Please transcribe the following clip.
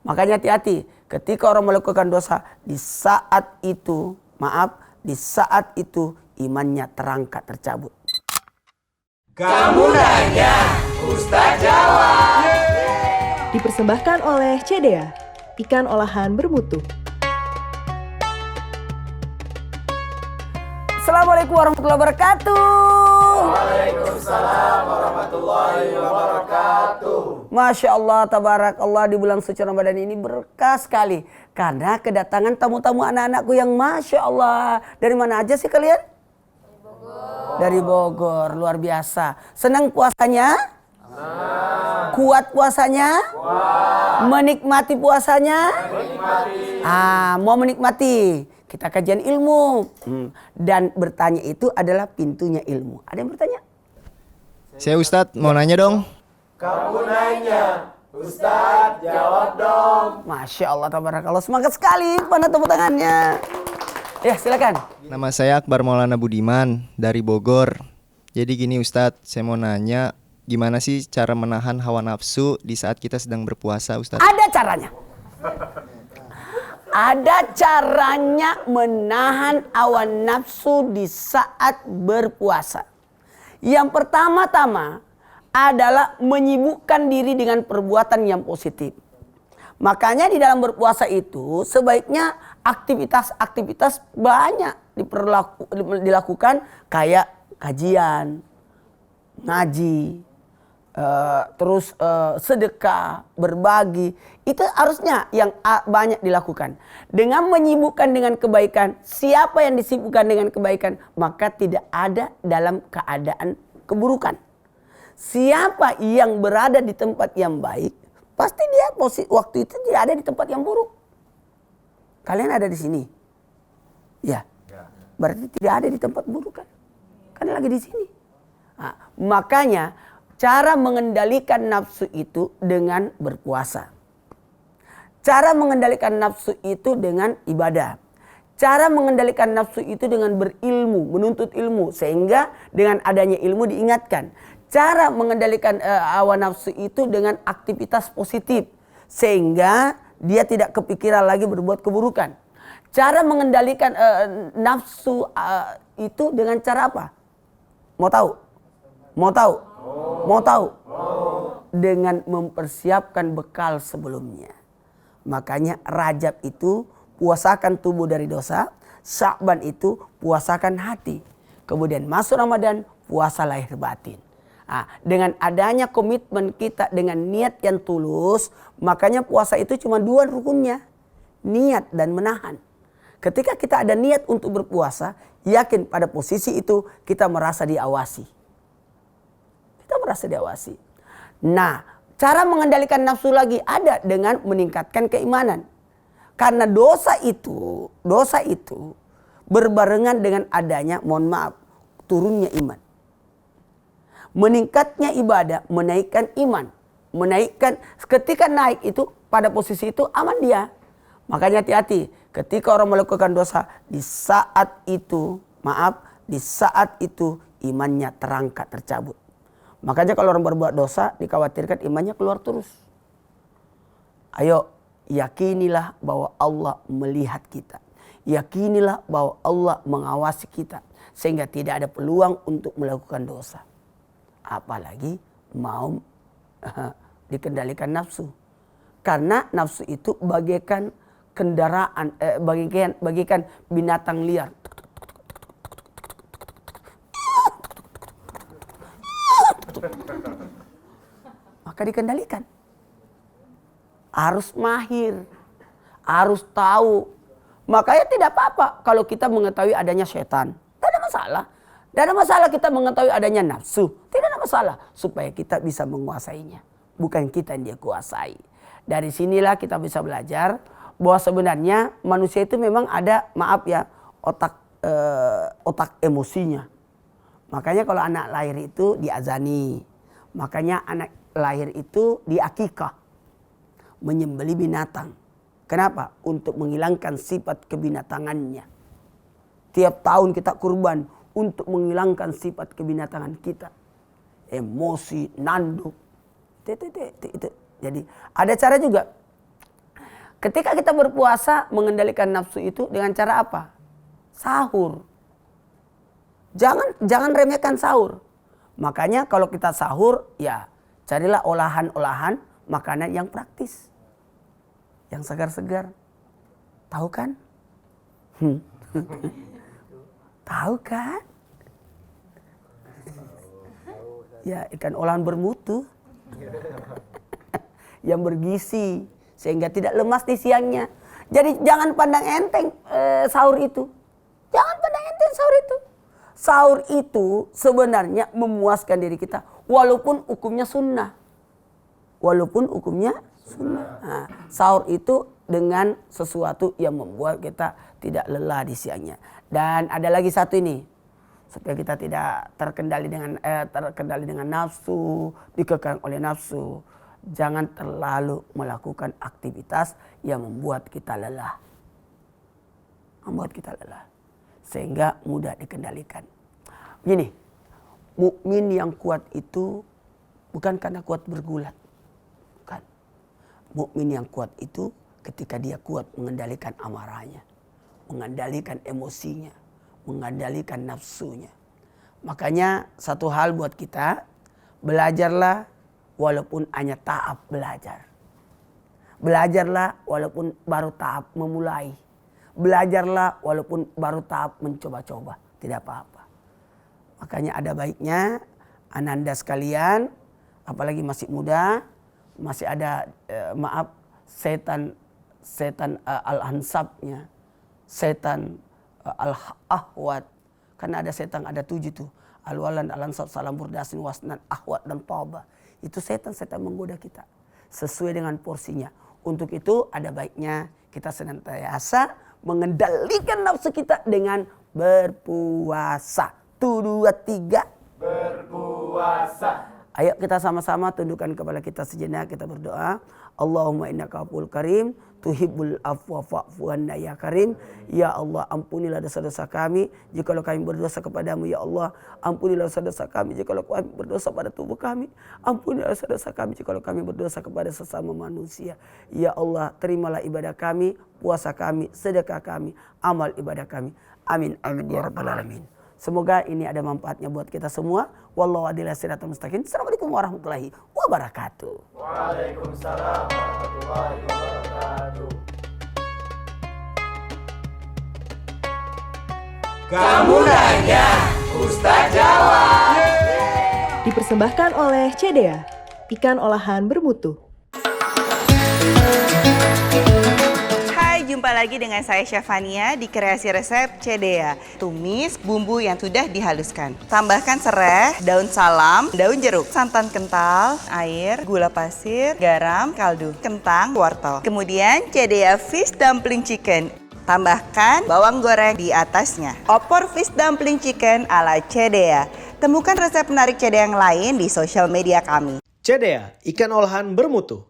Makanya hati-hati ketika orang melakukan dosa, di saat itu imannya terangkat, tercabut. Kamu nanya, Ustaz jawab. Dipersembahkan oleh CDA, ikan olahan bermutu. Assalamualaikum warahmatullahi wabarakatuh. Waalaikumsalam warahmatullahi wabarakatuh. Masya Allah, tabarakallah, di bulan suci Ramadan ini berkah sekali. Karena kedatangan tamu-tamu anak-anakku yang Masya Allah. Dari mana aja sih kalian? Dari Bogor, luar biasa. Senang puasanya? Kuat puasanya? Menikmati puasanya? Mau menikmati. Kita kajian ilmu. Dan bertanya itu adalah pintunya ilmu. Ada yang bertanya? Saya Ustadz, mau nanya dong. Kamu nanya, Ustaz jawab dong. Masya Allah, tabarakallah. Semangat sekali. Mana tepuk tangannya? Ya, silakan. Nama saya Akbar Maulana Budiman dari Bogor. Jadi gini Ustadz, saya mau nanya gimana sih cara menahan hawa nafsu di saat kita sedang berpuasa Ustadz? Ada caranya. Ada caranya menahan hawa nafsu di saat berpuasa. Yang pertama-tama adalah menyibukkan diri dengan perbuatan yang positif. Makanya di dalam berpuasa itu sebaiknya aktivitas-aktivitas banyak dilakukan, kayak kajian, ngaji, terus sedekah, berbagi. Itu harusnya yang banyak dilakukan. Dengan menyibukkan dengan kebaikan, siapa yang disibukkan dengan kebaikan, maka tidak ada dalam keadaan keburukan. Siapa yang berada di tempat yang baik, pasti dia waktu itu tidak ada di tempat yang buruk. Kalian ada di sini, ya, berarti tidak ada di tempat buruk kan? Kalian lagi di sini. Nah, makanya cara mengendalikan nafsu itu dengan berpuasa. Cara mengendalikan nafsu itu dengan ibadah. Cara mengendalikan nafsu itu dengan berilmu, menuntut ilmu. Sehingga dengan adanya ilmu diingatkan. Cara mengendalikan hawa nafsu itu dengan aktivitas positif. Sehingga dia tidak kepikiran lagi berbuat keburukan. Cara mengendalikan nafsu itu dengan cara apa? Mau tahu? Mau tahu? Mau tahu? Dengan mempersiapkan bekal sebelumnya. Makanya Rajab itu puasakan tubuh dari dosa. Sya'ban itu puasakan hati. Kemudian masuk Ramadan puasa lahir batin. Nah, dengan adanya komitmen kita dengan niat yang tulus. Makanya puasa itu cuma dua rukunnya. Niat dan menahan. Ketika kita ada niat untuk berpuasa. Yakin pada posisi itu kita merasa diawasi. Kita merasa diawasi. Nah, cara mengendalikan nafsu lagi ada dengan meningkatkan keimanan. Karena dosa itu berbarengan dengan adanya, mohon maaf, turunnya iman. Meningkatnya ibadah, menaikkan iman. Ketika naik itu, pada posisi itu aman dia. Makanya hati-hati, ketika orang melakukan dosa, di saat itu imannya terangkat, tercabut. Makanya kalau orang berbuat dosa dikhawatirkan imannya keluar terus. Ayo yakinilah bahwa Allah melihat kita. Yakinilah bahwa Allah mengawasi kita. Sehingga tidak ada peluang untuk melakukan dosa. Apalagi mau dikendalikan nafsu. Karena nafsu itu bagaikan kendaraan, bagaikan binatang liar. Maka dikendalikan. Harus mahir. Harus tahu. Makanya tidak apa-apa kalau kita mengetahui adanya setan. Tidak ada masalah. Tidak ada masalah kita mengetahui adanya nafsu. Tidak ada masalah. Supaya kita bisa menguasainya. Bukan kita yang dia kuasai. Dari sinilah kita bisa belajar bahwa sebenarnya manusia itu memang ada, maaf ya, otak emosinya. Makanya kalau anak lahir itu diazani. Makanya anak lahir itu diakikah. Menyembelih binatang. Kenapa? Untuk menghilangkan sifat kebinatangannya. Tiap tahun kita kurban untuk menghilangkan sifat kebinatangan kita. Emosi, nanduk. Jadi ada cara juga. Ketika kita berpuasa, mengendalikan nafsu itu dengan cara apa? Sahur. Jangan remehkan sahur. Makanya kalau kita sahur, ya carilah olahan-olahan makanan yang praktis. Yang segar-segar. Tahu kan? Tahu kan? Ya, ikan olahan bermutu. Yang bergizi. Sehingga tidak lemas di siangnya. Jadi jangan pandang enteng sahur itu. Jangan pandang enteng sahur itu. Sahur itu sebenarnya memuaskan diri kita. Walaupun hukumnya sunnah. Walaupun hukumnya sunnah. Nah, sahur itu dengan sesuatu yang membuat kita tidak lelah di siangnya. Dan ada lagi satu ini. Supaya kita tidak terkendali dengan nafsu. Dikekang oleh nafsu. Jangan terlalu melakukan aktivitas yang membuat kita lelah. Membuat kita lelah. Sehingga mudah dikendalikan. Begini, mukmin yang kuat itu bukan karena kuat bergulat. Bukan. Mukmin yang kuat itu ketika dia kuat mengendalikan amarahnya. Mengendalikan emosinya. Mengendalikan nafsunya. Makanya satu hal buat kita, belajarlah walaupun hanya tahap belajar. Belajarlah walaupun baru tahap memulai. Belajarlah walaupun baru tahap mencoba-coba. Tidak apa-apa. Makanya ada baiknya ananda sekalian, apalagi masih muda, masih ada setan al-ansabnya, setan al-ahwat. Karena ada setan, ada 7 tuh. Al-walan, al-ansab, salam burdasin, wasnan, ahwat, dan tauba. Itu setan-setan menggoda kita. Sesuai dengan porsinya. Untuk itu ada baiknya kita senantiasa mengendalikan nafsu kita dengan berpuasa. 1, 2, 3. Berpuasa. Ayo kita sama-sama tundukkan kepala kita sejenak, kita berdoa. Allahumma innaka afuwwul karim, tuhibbul afwa fa'fu anna ya karim. Ya Allah, ampunilah dosa-dosa kami jikalau kami berdosa kepadamu. Ya Allah, ampunilah dosa-dosa kami jikalau kami berdosa pada tubuh kami. Ampunilah dosa-dosa kami jikalau kami berdosa kepada sesama manusia. Ya Allah, terimalah ibadah kami, puasa kami, sedekah kami, amal ibadah kami. Amin amin ya rabbal alamin. Semoga ini ada manfaatnya buat kita semua. Wallahu a'lam bishawab. Assalamualaikum warahmatullahi wabarakatuh. Waalaikumsalam warahmatullahi wabarakatuh. Kamu nanya, Ustaz jawab. Dipersembahkan oleh CDA, ikan olahan bermutu. Jumpa lagi dengan saya Syafania di Kreasi Resep CDA. Tumis bumbu yang sudah dihaluskan. Tambahkan serai, daun salam, daun jeruk, santan kental, air, gula pasir, garam, kaldu, kentang, wortel. Kemudian CDA Fish Dumpling Chicken. Tambahkan bawang goreng di atasnya. Opor Fish Dumpling Chicken ala CDA. Temukan resep menarik CDA yang lain di sosial media kami. CDA, ikan olahan bermutu.